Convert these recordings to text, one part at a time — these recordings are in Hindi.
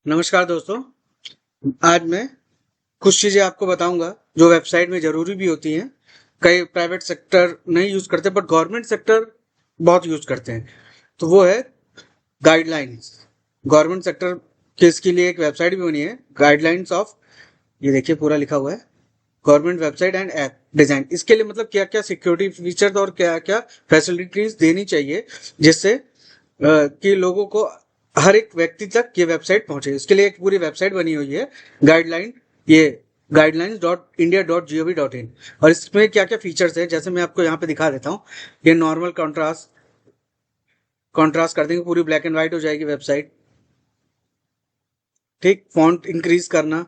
नमस्कार दोस्तों। आज मैं कुछ चीज़ें आपको बताऊंगा जो वेबसाइट में ज़रूरी भी होती हैं। कई प्राइवेट सेक्टर नहीं यूज़ करते बट गवर्नमेंट सेक्टर बहुत यूज़ करते हैं। तो वो है गाइडलाइंस। गवर्नमेंट सेक्टर के इसके लिए एक वेबसाइट भी बनी है, गाइडलाइंस ऑफ, ये देखिए पूरा लिखा हुआ है, government website and app design. इसके लिए मतलब क्या क्या सिक्योरिटी फीचर्स और क्या क्या फैसिलिटीज देनी चाहिए जिससे कि लोगों को, हर एक व्यक्ति तक ये वेबसाइट पहुंचे। इसके लिए एक पूरी वेबसाइट बनी हुई है, गाइडलाइन, ये guidelines.india.gov.in। और इसमें क्या क्या फीचर्स है जैसे मैं आपको यहाँ पे दिखा देता हूँ। ये नॉर्मल कॉन्ट्रास्ट कॉन्ट्रास्ट कर देंगे, पूरी ब्लैक एंड व्हाइट हो जाएगी वेबसाइट। ठीक, फॉन्ट इंक्रीज करना,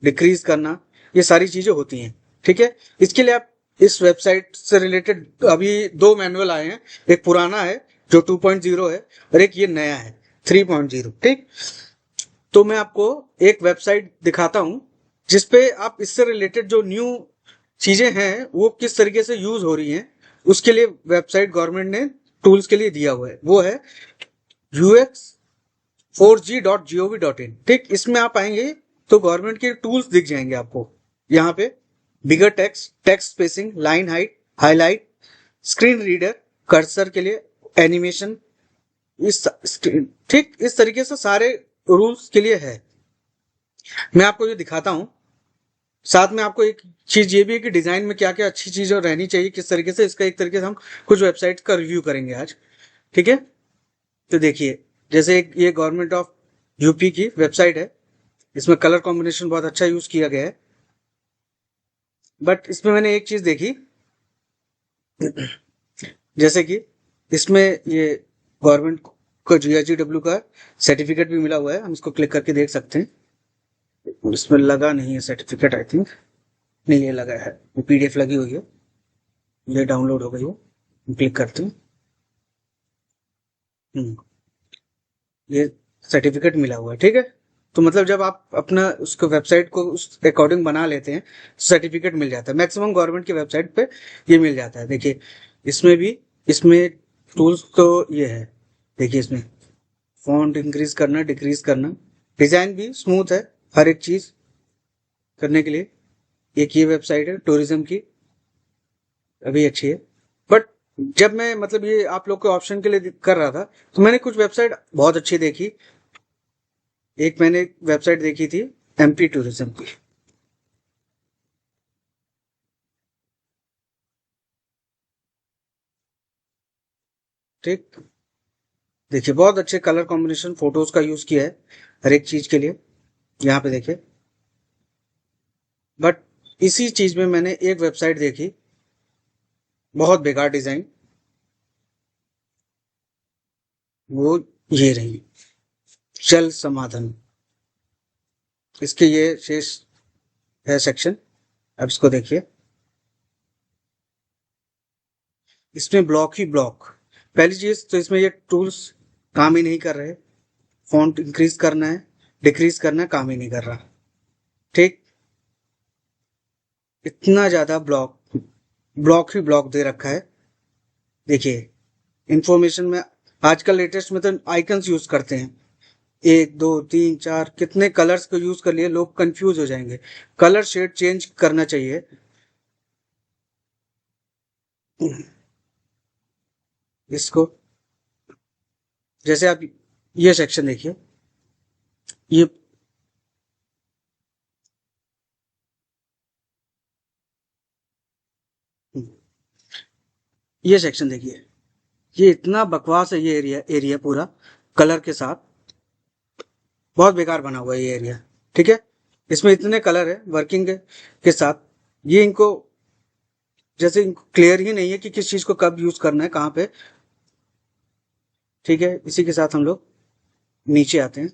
डिक्रीज करना, ये सारी चीजें होती हैं। ठीक है, इसके लिए आप इस वेबसाइट से रिलेटेड अभी दो मैनुअल आए हैं। एक पुराना है जो 2.0 है और एक ये नया है 3.0। ठीक, तो मैं आपको एक वेबसाइट दिखाता हूं जिसपे आप इससे रिलेटेड जो न्यू चीजें हैं वो किस तरीके से यूज हो रही हैं, उसके लिए वेबसाइट गवर्नमेंट ने टूल्स के लिए दिया हुआ है। वो है ux4g.gov.in। ठीक, इसमें आप आएंगे तो गवर्नमेंट के टूल्स दिख जाएंगे आपको यहाँ पे। Bigger text, text spacing, line height, highlight, screen reader, cursor के लिए, एनिमेशन, इस ठीक इस तरीके से सारे रूल्स के लिए है। मैं आपको ये दिखाता हूँ। साथ में आपको एक चीज ये भी है कि डिजाइन में क्या क्या अच्छी चीजें रहनी चाहिए, किस तरीके से, इसका एक तरीके से हम कुछ वेबसाइट का रिव्यू करेंगे आज। ठीक है, तो देखिए, जैसे एक ये गवर्नमेंट ऑफ यूपी की वेबसाइट है, इसमें कलर कॉम्बिनेशन बहुत अच्छा यूज किया गया है। बट इसमें मैंने एक चीज देखी, जैसे कि इसमें ये गवर्नमेंट को GIGW का सर्टिफिकेट भी मिला हुआ है, हम इसको क्लिक करके देख सकते हैं। इसमें लगा नहीं है सर्टिफिकेट, आई थिंक नहीं, ये लगा है, PDF लगी हुई है, ये डाउनलोड हो गई है। क्लिक करते हैं। हम्म, ये सर्टिफिकेट मिला हुआ है। ठीक है, तो मतलब जब आप अपना उसको वेबसाइट को उस अकॉर्डिंग बना लेते हैं तो सर्टिफिकेट मिल जाता है। मैक्सिमम गवर्नमेंट की वेबसाइट पे ये मिल जाता है। देखिए, इसमें भी, इसमें टूल्स तो ये है, देखिए इसमें फॉन्ट इंक्रीज करना, डिक्रीज करना, डिजाइन भी स्मूथ है हर एक चीज करने के लिए। एक ये वेबसाइट है टूरिज्म की, अभी अच्छी है। बट जब मैं मतलब ये आप लोग के ऑप्शन के लिए कर रहा था तो मैंने कुछ वेबसाइट बहुत अच्छी देखी। एक मैंने वेबसाइट देखी थी MP टूरिज्म की। ठीक, देखिए बहुत अच्छे कलर कॉम्बिनेशन, फोटोज का यूज किया है हर एक चीज के लिए, यहाँ पे देखिए। बट इसी चीज में मैंने एक वेबसाइट देखी, बहुत बेकार डिजाइन, वो ये रही, जल समाधान। इसके ये शेष है सेक्शन, अब इसको देखिए। इसमें ब्लॉक ही ब्लॉक। पहली चीज तो इसमें ये टूल्स काम ही नहीं कर रहे। फॉन्ट इंक्रीज करना है, डिक्रीज करना है, काम ही नहीं कर रहा। ठीक, इतना ज्यादा ब्लॉक, ब्लॉक ही ब्लॉक दे रखा है। देखिए, इंफॉर्मेशन में आजकल लेटेस्ट में तो आइकन्स यूज करते हैं, 1 2 3 4 कितने कलर्स को यूज कर लिए, लोग कंफ्यूज हो जाएंगे। कलर शेड चेंज करना चाहिए। इसको, जैसे आप ये सेक्शन देखिए, ये ये सेक्शन देखिए, ये इतना बकवास है। ये एरिया एरिया पूरा कलर के साथ बहुत बेकार बना हुआ है ये एरिया। ठीक है, इसमें इतने कलर है वर्किंग के साथ, ये इनको जैसे इनको क्लियर ही नहीं है कि किस चीज को कब यूज करना है, कहाँ पे। ठीक है, इसी के साथ हम लोग नीचे आते हैं।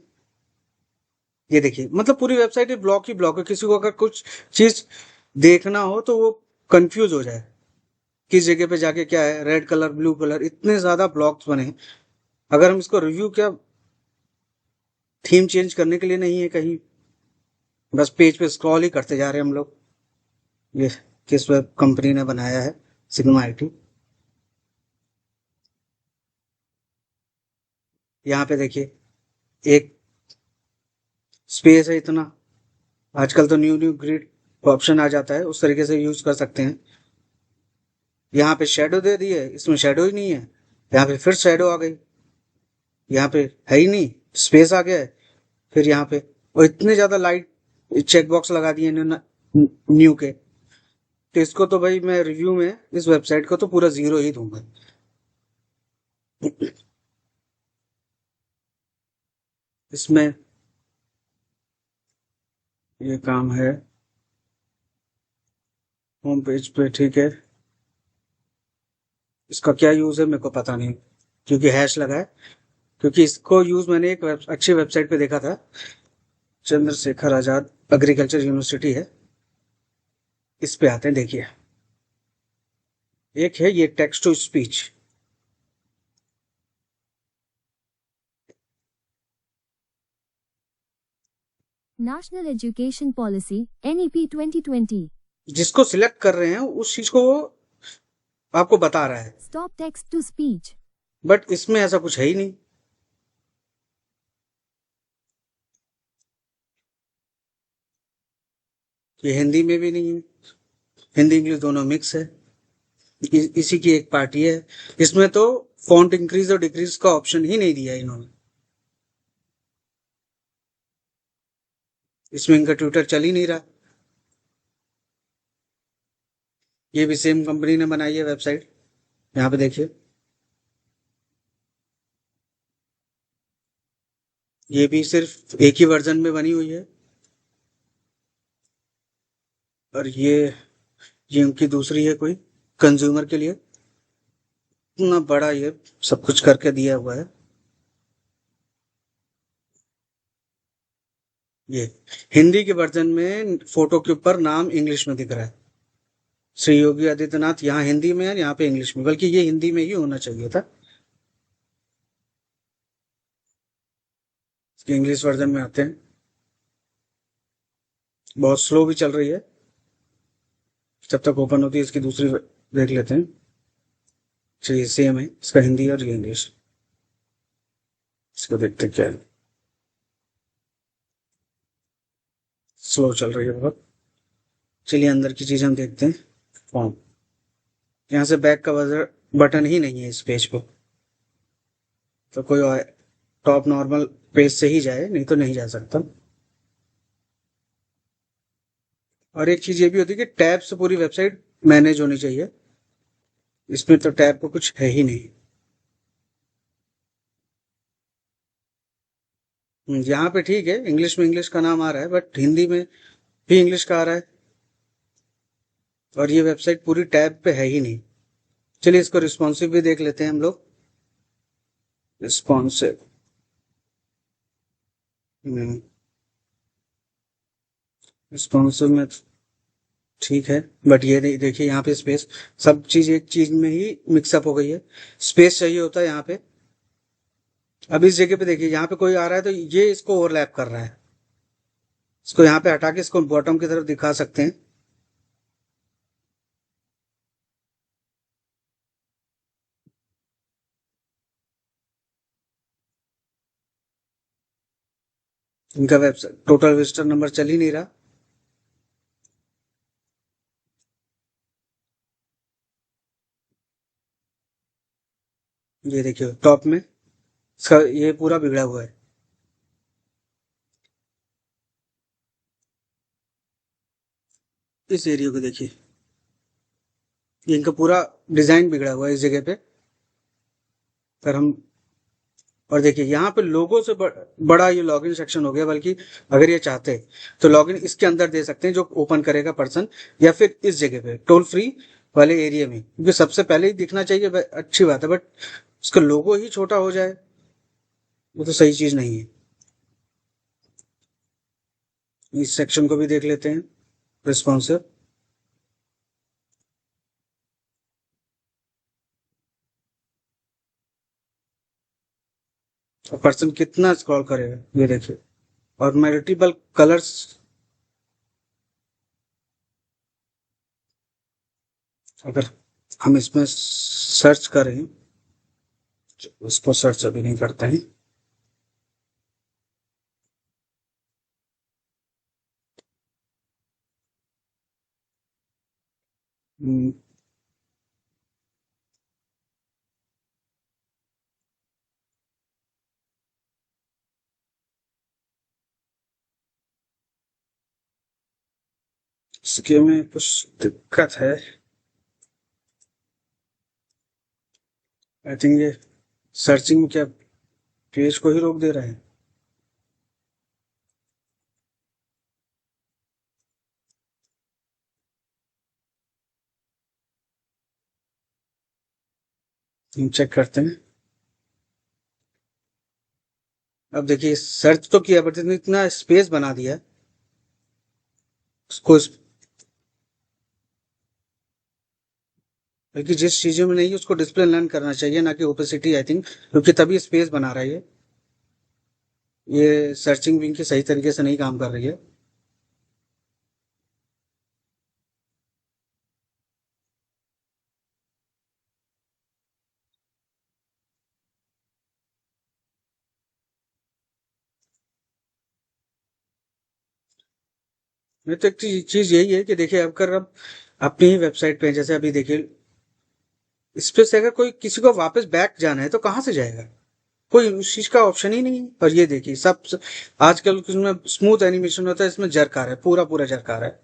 ये देखिए, मतलब पूरी वेबसाइट ब्लॉक ही ब्लॉक है। किसी को अगर कुछ चीज देखना हो तो वो कंफ्यूज हो जाए, किस जगह पे जाके क्या है, रेड कलर, ब्लू कलर, इतने ज्यादा ब्लॉक्स बने हैं। अगर हम इसको रिव्यू, क्या थीम चेंज करने के लिए नहीं है कहीं, बस पेज पे स्क्रॉल ही करते जा रहे हैं हम लोग। ये किस वेब कंपनी ने बनाया है, सिग्मा IT। यहाँ पे देखिए, एक स्पेस है इतना। आजकल तो न्यू न्यू ग्रिड ऑप्शन आ जाता है, उस तरीके से यूज कर सकते हैं। यहाँ पे शेडो दे दी है, इसमें शेडो ही नहीं है। यहाँ पे फिर शेडो आ गई, यहाँ पे है ही नहीं, स्पेस आ गया है। फिर यहाँ पे और इतने ज्यादा लाइट चेक बॉक्स लगा दिए न्यू के। तो इसको तो भाई मैं रिव्यू में इस वेबसाइट को तो पूरा 0 ही दूंगा। इसमें ये काम है होम पेज पे, ठीक है। इसका क्या यूज है मेरे को पता नहीं, क्योंकि हैश लगा है। क्योंकि इसको यूज मैंने एक अच्छी वेबसाइट पे देखा था, चंद्रशेखर आजाद एग्रीकल्चर यूनिवर्सिटी है, इस पे आते हैं देखिए। एक है ये text to speech. National education policy NEP 2020। जिसको सिलेक्ट कर रहे हैं उस चीज को वो आपको बता रहा है, stop text to speech. But इसमें ऐसा कुछ है ही नहीं। ये हिंदी में भी नहीं है, हिंदी इंग्लिश दोनों मिक्स है। इसी की एक पार्टी है। इसमें तो फॉन्ट इंक्रीज और डिक्रीज का ऑप्शन ही नहीं दिया इन्होंने। इसमें इनका ट्विटर चल ही नहीं रहा। ये भी सेम कंपनी ने बनाई है वेबसाइट, यहाँ पे देखिए। ये भी सिर्फ एक ही वर्जन में बनी हुई है। और ये उनकी दूसरी है कोई कंज्यूमर के लिए। इतना बड़ा ये सब कुछ करके दिया हुआ है। ये हिंदी के वर्जन में फोटो के ऊपर नाम इंग्लिश में दिख रहा है, श्री योगी आदित्यनाथ। यहाँ हिंदी में है, यहाँ पे इंग्लिश में, बल्कि ये हिंदी में ही होना चाहिए था। इसके इंग्लिश वर्जन में आते हैं। बहुत स्लो भी चल रही है, जब तक ओपन होती है। इसकी दूसरी देख लेते हैं। चलिए सेम है, इसका हिंदी और ये इंग्लिश। इसको देखते क्या है। स्लो चल रही है बहुत। चलिए अंदर की चीज हम देखते हैं। फॉर्म, यहाँ से बैक का बटन ही नहीं है इस पेज को। तो कोई टॉप नॉर्मल पेज से ही जाए, नहीं तो नहीं जा सकता। और एक चीज ये भी होती है कि टैब से पूरी वेबसाइट मैनेज होनी चाहिए। इसमें तो टैब को कुछ है ही नहीं। यहाँ पे ठीक है, इंग्लिश में इंग्लिश का नाम आ रहा है, बट हिंदी में भी इंग्लिश का आ रहा है। और ये वेबसाइट पूरी टैब पे है ही नहीं। चलिए इसको रिस्पॉन्सिव भी देख लेते हैं हम लोग। रिस्पॉन्सिव, रिस्पॉन्सिव में ठीक है, बट ये नहीं, देखिए यहाँ पे स्पेस, सब चीज एक चीज में ही मिक्सअप हो गई है। स्पेस चाहिए होता है यहाँ पे। अब इस जगह पे देखिए, यहाँ पे कोई आ रहा है तो ये इसको ओवरलैप कर रहा है। इसको यहाँ पे हटा के इसको बॉटम की तरफ दिखा सकते हैं। इनका वेबसाइट टोटल विजिटर नंबर चल ही नहीं रहा। ये देखिए टॉप में इसका ये पूरा बिगड़ा हुआ है। इस एरिया को देखिए, ये इनका पूरा डिजाइन बिगड़ा हुआ है इस जगह पे। पर हम, और देखिए यहाँ पे लोगों से बड़ा ये लॉगिन सेक्शन हो गया। बल्कि अगर ये चाहते तो लॉगिन इसके अंदर दे सकते हैं, जो ओपन करेगा पर्सन, या फिर इस जगह पे टोल फ्री वाले एरिया में, क्योंकि सबसे पहले ही दिखना चाहिए, अच्छी बात है। बट उसका लोगो ही छोटा हो जाए, वो तो सही चीज नहीं है। इस सेक्शन को भी देख लेते हैं, रिस्पॉन्सिव। और पर्सन कितना स्क्रॉल करेगा ये देखिए। और मल्टीपल कलर्स, अगर हम इसमें सर्च करें, उसको सर्च अभी नहीं करते हैं। हम्म, इसके में कुछ दिक्कत है। आई थिंक ये सर्चिंग में क्या पेज को ही रोक दे रहा है। हम चेक करते हैं। अब देखिए सर्च तो किया बट इतना स्पेस बना दिया उसको, क्योंकि जिस चीजों में नहीं है उसको डिस्प्ले लर्न करना चाहिए, ना कि ओपेसिटी आई थिंक, क्योंकि तभी स्पेस बना रहा है ये सर्चिंग विंग की सही तरीके से नहीं काम कर रही है। मैं तो एक चीज यही है कि देखिए अगर अब अपनी ही वेबसाइट पे जैसे अभी देखिए, इस पे से अगर कोई किसी को वापस बैक जाना है तो कहाँ से जाएगा? कोई उस चीज का ऑप्शन ही नहीं है। और ये देखिए सब आजकल इसमें स्मूथ एनिमेशन होता है, इसमें जर्क आ रहा है, पूरा पूरा जर्क आ रहा है।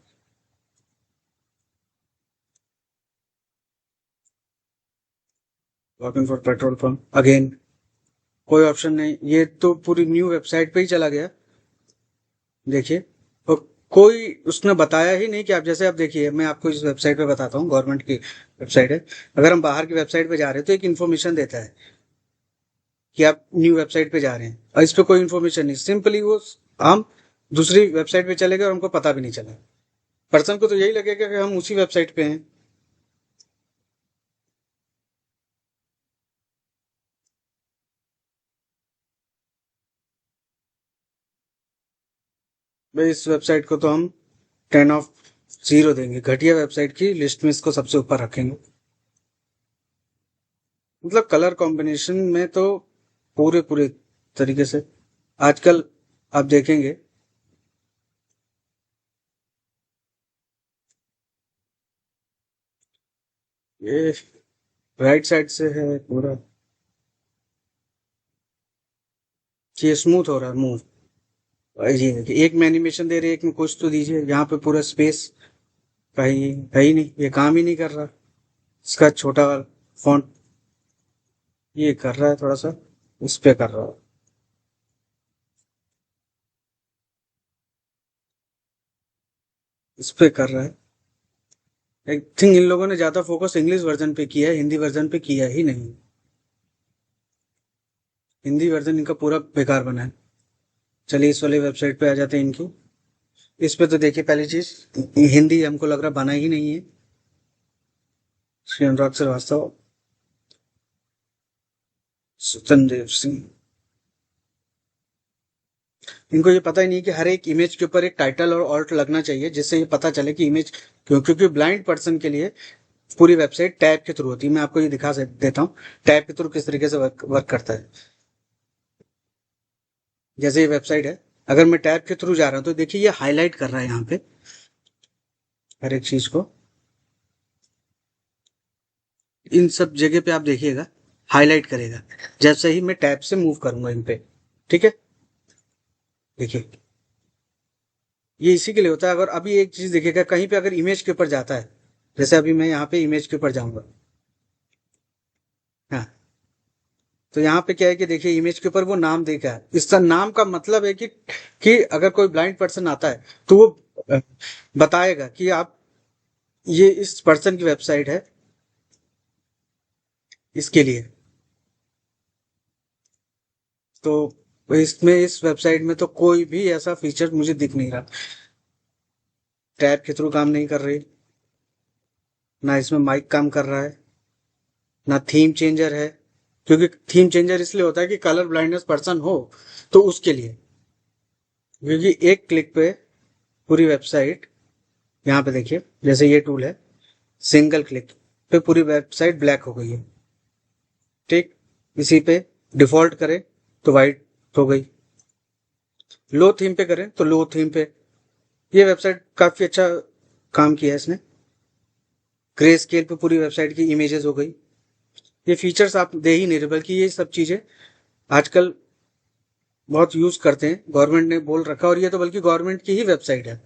Working for petrol pump again कोई ऑप्शन नहीं, ये तो पूरी न्यू वेबसाइट पे ही चला गया। देखिए और कोई उसने बताया ही नहीं कि आप जैसे आप देखिए, मैं आपको इस वेबसाइट पे बताता हूँ, गवर्नमेंट की वेबसाइट है। अगर हम बाहर की वेबसाइट पे जा रहे हैं तो एक इन्फॉर्मेशन देता है कि आप न्यू वेबसाइट पे जा रहे हैं, और इस पे कोई इन्फॉर्मेशन नहीं, सिंपली वो हम दूसरी वेबसाइट पे चले गए और हमको पता भी नहीं चला। पर्सन को तो यही लगेगा कि हम उसी वेबसाइट पे हैं। भाई इस वेबसाइट को तो हम 10 ऑफ 0 देंगे, घटिया वेबसाइट की लिस्ट में इसको सबसे ऊपर रखेंगे। मतलब कलर कॉम्बिनेशन में तो पूरे पूरे तरीके से आजकल आप देखेंगे। ये राइट साइड से है पूरा, ये स्मूथ हो रहा है मूव। ये देखिए एक में एनिमेशन दे रहे हैं, एक में कुछ तो दीजिए, यहाँ पे पूरा स्पेस का ही है ही नहीं, ये काम ही नहीं कर रहा। इसका छोटा फॉन्ट ये कर रहा है थोड़ा सा, इस पे कर रहा है, इस पे कर रहा है। आई थिंक इन लोगों ने ज्यादा फोकस इंग्लिश वर्जन पे किया है, हिंदी वर्जन पे किया ही नहीं। हिंदी वर्जन इनका पूरा बेकार बना है। चलिए इस वाले वेबसाइट पे आ जाते हैं इनकी। इस पे तो देखिए पहली चीज, हिंदी हमको लग रहा बना ही नहीं है। श्री अनुराग श्रीवास्तव, सत्यनदेव सिंह, इनको ये पता ही नहीं कि हर एक इमेज के ऊपर एक टाइटल और ऑल्ट लगना चाहिए, जिससे ये पता चले कि इमेज क्यों, क्योंकि ब्लाइंड पर्सन के लिए पूरी वेबसाइट टैब के थ्रू होती है। मैं आपको ये दिखा देता हूँ टैब के थ्रू किस तरीके से वर्क करता है। जैसे ये वेबसाइट है, अगर मैं टैब के थ्रू जा रहा हूँ तो देखिए ये हाईलाइट कर रहा है यहाँ पे हर एक चीज को। इन सब जगह पे आप देखिएगा हाईलाइट करेगा जैसे ही मैं टैब से मूव करूंगा इन पे। ठीक है, देखिए ये इसी के लिए होता है। अगर अभी एक चीज देखिएगा कहीं पे अगर इमेज के ऊपर जाता है, जैसे अभी मैं यहाँ पे इमेज के ऊपर जाऊंगा, हाँ, तो यहाँ पे क्या है कि देखिए इमेज के ऊपर वो नाम देखा है, इसका नाम का मतलब है कि अगर कोई ब्लाइंड पर्सन आता है तो वो अ, बताएगा कि आप ये इस पर्सन की वेबसाइट है, इसके लिए। तो इसमें इस वेबसाइट में तो कोई भी ऐसा फीचर मुझे दिख नहीं रहा। टैब के थ्रू काम नहीं कर रही, ना इसमें माइक काम कर रहा है, ना थीम चेंजर है। क्योंकि थीम चेंजर इसलिए होता है कि कलर ब्लाइंडनेस पर्सन हो तो उसके लिए, क्योंकि एक क्लिक पे पूरी वेबसाइट, यहाँ पे देखिए जैसे ये टूल है, सिंगल क्लिक पे पूरी वेबसाइट ब्लैक हो गई है। ठीक, इसी पे डिफॉल्ट करें तो वाइट हो गई, लो थीम पे करें तो लो थीम पे। ये वेबसाइट काफी अच्छा काम किया है इसने। ग्रे स्केल पे पूरी वेबसाइट की इमेजेस हो गई। ये फीचर्स आप दे ही नहीं रहे, बल्कि ये सब चीजें आजकल बहुत यूज करते हैं, गवर्नमेंट ने बोल रखा, और ये तो बल्कि गवर्नमेंट की ही वेबसाइट है।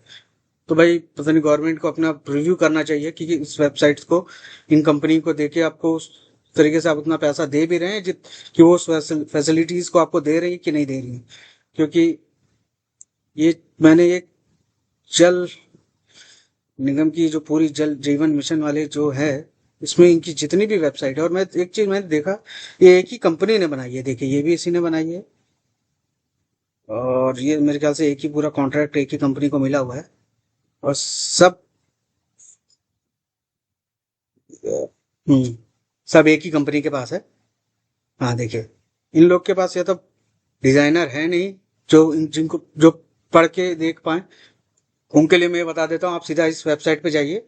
तो भाई पता नहीं, गवर्नमेंट को अपना रिव्यू करना चाहिए कि इस वेबसाइट को, इन कंपनी को देके आपको उस तरीके से आप उतना पैसा दे भी रहे हैं कि वो फैसिलिटीज को आपको दे रही है कि नहीं दे रही है। क्योंकि ये मैंने एक जल निगम की जो पूरी जल जीवन मिशन वाले जो है, इसमें इनकी जितनी भी वेबसाइट है, और मैं एक चीज मैंने देखा, ये एक ही कंपनी ने बनाई है। देखिए ये भी इसी ने बनाई है, और ये मेरे ख्याल से एक ही पूरा कॉन्ट्रैक्ट एक ही कंपनी को मिला हुआ है, और सब सब एक ही कंपनी के पास है। हाँ देखिए, इन लोग के पास या तो डिजाइनर है नहीं जो जिनको जो पढ़ के देख पाए। उनके लिए मैं बता देता हूँ, आप सीधा इस वेबसाइट पे जाइए,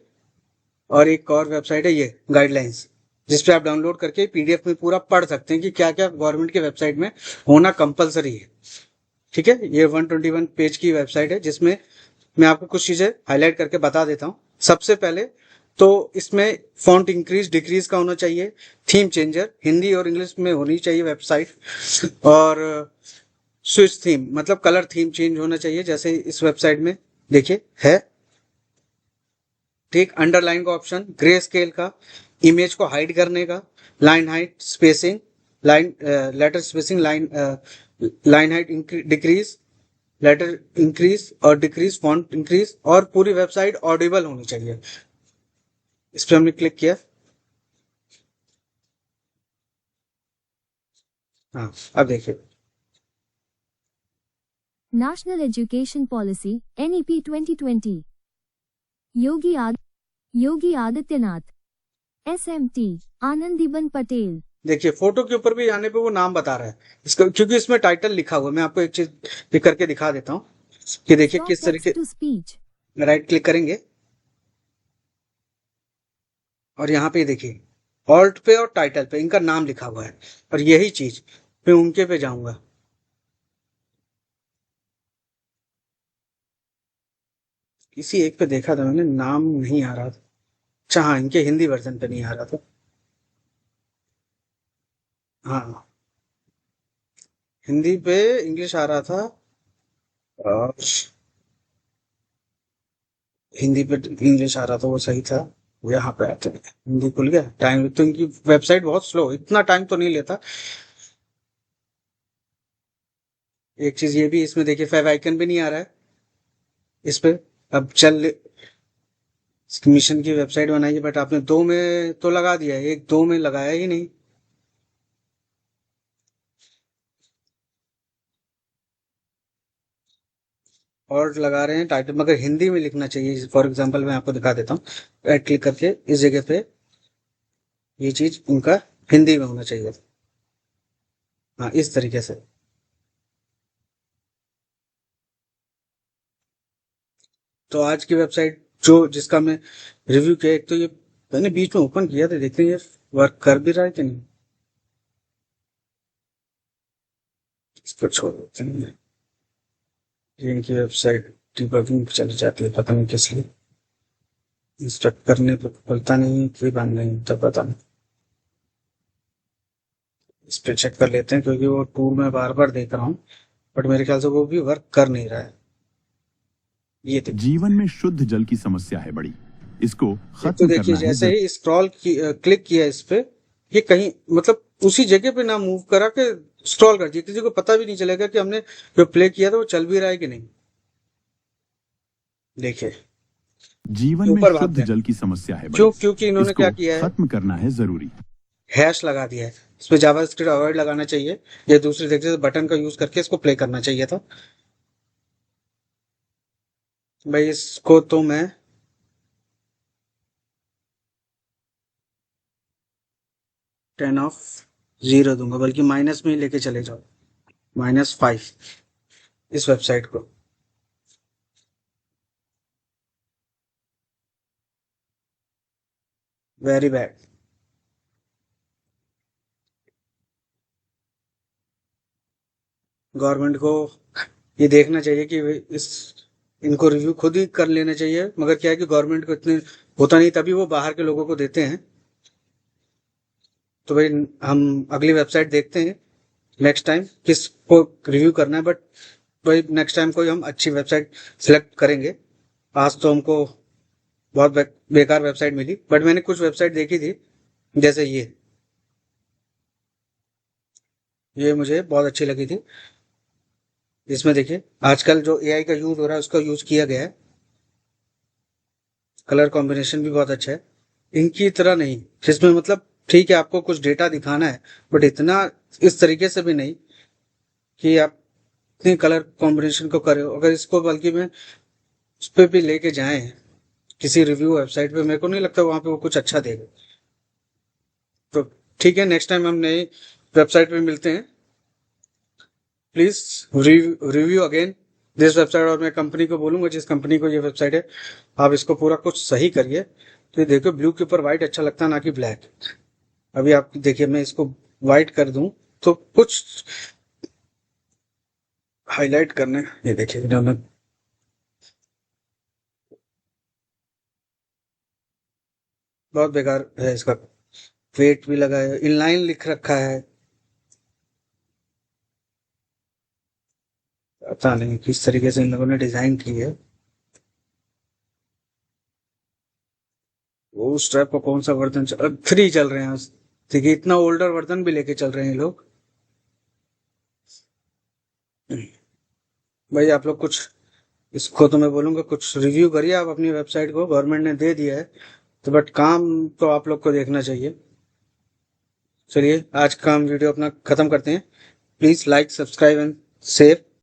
और एक और वेबसाइट है ये गाइडलाइंस, जिसपे आप डाउनलोड करके पीडीएफ में पूरा पढ़ सकते हैं कि क्या क्या गवर्नमेंट की वेबसाइट में होना कंपलसरी है। ठीक है, ये 121 पेज की वेबसाइट है, जिसमें मैं आपको कुछ चीजें हाईलाइट करके बता देता हूँ। सबसे पहले तो इसमें फॉन्ट इंक्रीज डिक्रीज का होना चाहिए, थीम चेंजर हिंदी और इंग्लिश में होनी चाहिए वेबसाइट, और स्विच थीम मतलब कलर थीम चेंज होना चाहिए, जैसे इस वेबसाइट में देखिए है। ठीक, अंडरलाइन का ऑप्शन, ग्रे स्केल का, इमेज को हाइड करने का, line height spacing, line letter spacing, line height decrease, letter increase और डिक्रीज, फॉन्ट इंक्रीज, और पूरी वेबसाइट ऑडिबल होनी चाहिए। इस पर हमने क्लिक किया। हाँ, अब देखिए National Education Policy, NEP 2020. Yogi Adityanath. SMT, Anandiben Patel. देखिए फोटो के ऊपर भी आने पे वो नाम बता रहा है इसका, क्योंकि इसमें टाइटल लिखा हुआ है। मैं आपको एक चीज लिख करके दिखा देता हूँ कि देखिए Stop किस तरीके। text to speech. Right click करेंगे, और यहाँ पे देखिए ऑल्ट पे और टाइटल पे इनका नाम लिखा हुआ है, और यही चीज मैं उनके पे जाऊंगा। किसी एक पे देखा था मैंने, नाम नहीं आ रहा था। अच्छा हाँ, इनके हिंदी वर्जन पे नहीं आ रहा था। हाँ, हिंदी पे इंग्लिश आ रहा था, और हिंदी पे इंग्लिश आ रहा था, वो सही था। वो यहाँ पे आते हैं, हिंदी खुल गया। टाइम तो इनकी वेबसाइट बहुत स्लो, इतना टाइम तो नहीं लेता। एक चीज ये भी इसमें देखिए, फेव आइकन भी नहीं आ रहा है इस पे। अब चल मिशन की वेबसाइट बनाई है, बट आपने दो में तो लगा दिया है, एक दो में लगाया ही नहीं। और लगा रहे हैं टाइटल, मगर हिंदी में लिखना चाहिए। फॉर एग्जांपल मैं आपको दिखा देता हूँ, राइट क्लिक करके इस जगह पे ये चीज उनका हिंदी में होना चाहिए। हाँ, इस तरीके से। तो आज की वेबसाइट जो जिसका मैं रिव्यू किया, एक तो ये मैंने बीच में ओपन किया था, देखते हैं ये वर्क कर भी रहा है कि नहीं। इसको छोड़ देते हैं, ये इनकी वेबसाइट डिबगिंग चली जाती है, पता नहीं किस लिए। इंस्ट्रक्ट करने पर खुलता नहीं, कोई बात नहीं, तब पता नहीं। इस पे चेक कर लेते हैं, क्योंकि वो टूल में बार बार देख रहा हूँ, बट मेरे ख्याल से वो भी वर्क कर नहीं रहा है। ये देखिए, जीवन में शुद्ध जल की समस्या है बड़ी, इसको एक तो खत्म देखिए करना है जैसे ही क्लिक किया इस पे, ये कहीं मतलब उसी जगह पे ना मूव करा के स्क्रॉल कर दिया, किसी को पता भी नहीं चलेगा कि हमने जो प्ले किया था वो चल भी रहा है कि नहीं। देखिए जीवन में ऊपर भाग शुद्ध गया। जल की समस्या है क्यों? बड़ी, क्योंकि इन्होंने इसको क्या किया है, खत्म करना है जरूरी। हैश लगा दिया है। इस पे जावास्क्रिप्ट अवॉइड लगाना चाहिए, या दूसरे तरीके से बटन का यूज करके इसको प्ले करना चाहिए था। भाई इसको तो मैं 10/0 दूंगा, बल्कि माइनस में ही लेके चले जाओ, -5 इस वेबसाइट को। Very bad. गवर्नमेंट को ये देखना चाहिए कि इस इनको रिव्यू खुद ही कर लेना चाहिए, मगर क्या है कि गवर्नमेंट को इतने होता नहीं, तभी वो बाहर के लोगों को देते हैं। तो भाई हम अगली वेबसाइट देखते हैं नेक्स्ट टाइम किसको रिव्यू करना है, बट भाई नेक्स्ट टाइम कोई हम अच्छी वेबसाइट सिलेक्ट करेंगे। आज तो हमको बहुत बेकार वेबसाइट मिली, बट मैंने कुछ वेबसाइट देखी थी, जैसे ये मुझे बहुत अच्छी लगी थी। इसमें देखिए आजकल जो एआई का यूज हो रहा है उसका यूज किया गया है, कलर कॉम्बिनेशन भी बहुत अच्छा है। इनकी तरह नहीं, जिसमें मतलब ठीक है आपको कुछ डेटा दिखाना है, बट इतना इस तरीके से भी नहीं कि आप इतनी कलर कॉम्बिनेशन को करें। अगर इसको बल्कि में उस पर भी लेके जाएं किसी रिव्यू वेबसाइट पे, मेरे को नहीं लगता वहां पे वो कुछ अच्छा देगा। तो ठीक है, नेक्स्ट टाइम हम नई वेबसाइट पे मिलते हैं। Please review again this website. और मैं कंपनी को बोलूंगा, जिस कंपनी को ये वेबसाइट है, आप इसको पूरा कुछ सही करिए। तो देखो ब्लू के ऊपर व्हाइट अच्छा लगता है, ना कि ब्लैक। अभी आप देखिए मैं इसको व्हाइट कर दूं तो कुछ हाईलाइट करने, ये देखिए इन्होंने बहुत बेकार है, इसका वेट भी लगा है, इनलाइन लिख रखा है, पता नहीं किस तरीके से इन लोगों ने डिजाइन की है। वो उस टाइप का कौन सा वर्जन 3 चल रहे हैं आज। देखिए इतना ओल्डर वर्जन भी लेके चल रहे हैं लोग। भाई आप लोग कुछ, इसको तो मैं बोलूंगा कुछ रिव्यू करिए आप अपनी वेबसाइट को, गवर्नमेंट ने दे दिया है तो, बट काम तो आप लोग को देखना चाहिए। चलिए आज का हम वीडियो अपना खत्म करते हैं। Please like, subscribe and share.